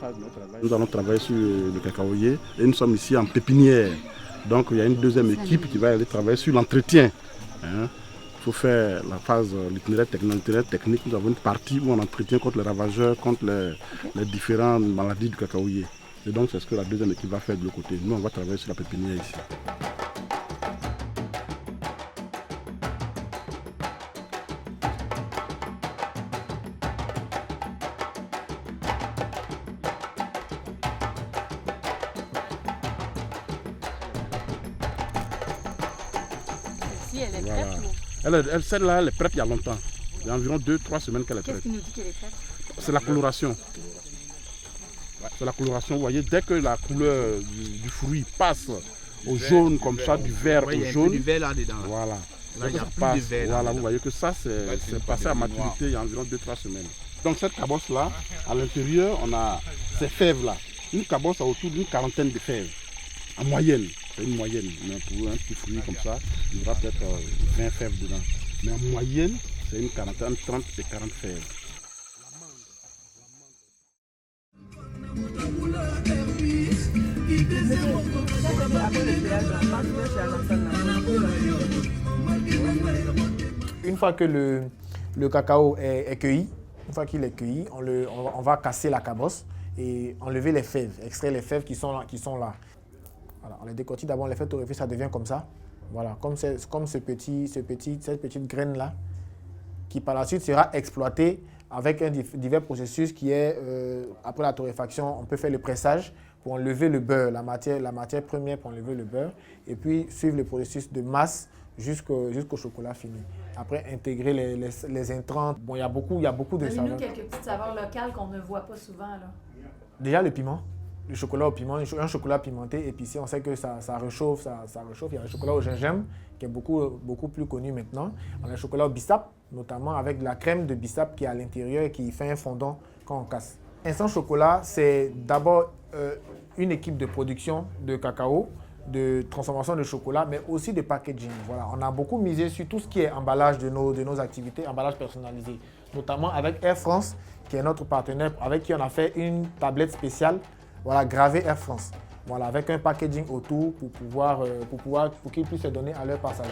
phase de notre travail. Nous allons travailler sur le cacaoyer et nous sommes ici en pépinière. Donc il y a une deuxième équipe qui va aller travailler sur l'entretien. Il faut faire la phase l'itinéraire technique. Nous avons une partie où on entretient contre les ravageurs, contre les différentes maladies du cacaoyer. Et donc c'est ce que la deuxième équipe va faire de l'autre côté. Nous on va travailler sur la pépinière ici. Elle est prête, celle-là, elle est prête il y a longtemps. Il y a environ 2-3 semaines qu'elle est prête. Qu'est-ce qui nous dit qu'elle est prête? C'est la coloration. C'est la coloration. Vous voyez, dès que la couleur du fruit passe au jaune comme ça, du vert au jaune. Du vert là-dedans. Voilà. Là, il y a plus de vert. Voilà, vous voyez que ça, c'est passé à maturité il y a environ 2-3 semaines. Donc cette cabosse-là, à l'intérieur, on a ces fèves-là. Une cabosse a autour d'une quarantaine de fèves. En moyenne, c'est une moyenne. Mais pour un petit fruit comme ça, il y aura peut-être 20 fèves dedans. Mais en moyenne, c'est une quarantaine, 30 et 40 fèves. Une fois que le cacao est cueilli, une fois qu'il est cueilli, on va casser la cabosse et enlever les fèves, extraire les fèves qui sont là. Voilà, on les décortique d'abord, on les fait torréfier, ça devient comme ça. Voilà, comme cette petite graine-là, qui par la suite sera exploitée avec un divers processus qui est, après la torréfaction, on peut faire le pressage pour enlever le beurre, la matière première pour enlever le beurre, et puis suivre le processus de masse jusqu'au chocolat fini. Après, intégrer les intrants. Bon, il y a beaucoup de saveurs. Donnez-nous quelques petites saveurs locales qu'on ne voit pas souvent, là. Déjà, le piment. Le chocolat au piment, un chocolat pimenté, épicé, on sait que ça réchauffe, ça réchauffe. Il y a le chocolat au gingembre, qui est beaucoup plus connu maintenant. On a le chocolat au bissap, notamment avec de la crème de bissap qui est à l'intérieur et qui fait un fondant quand on casse. Instant Chocolat, c'est d'abord une équipe de production de cacao, de transformation de chocolat, mais aussi de packaging. Voilà, on a beaucoup misé sur tout ce qui est emballage de nos activités, emballage personnalisé, notamment avec Air France, qui est notre partenaire, avec qui on a fait une tablette spéciale, voilà, gravée Air France, voilà, avec un packaging autour pour qu'ils puissent se donner à leurs passagers.